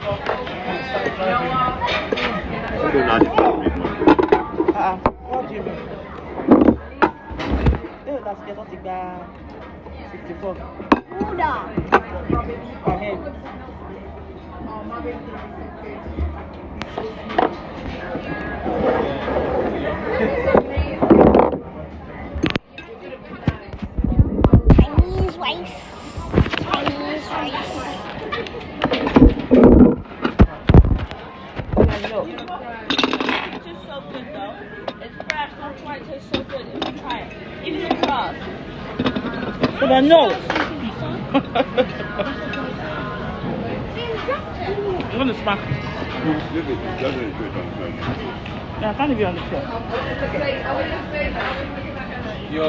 Still not his favorite one. What do you mean? Last year, not the 64. Buddha. Ahead. Chinese rice. Chinese rice. No. It's just so good though. It's fresh, that's why it tastes so good. If you try it. Even the crust. But I know. You're going to smack. Look at it. Doesn't it good on the Yeah, I can't be on the floor. Yo.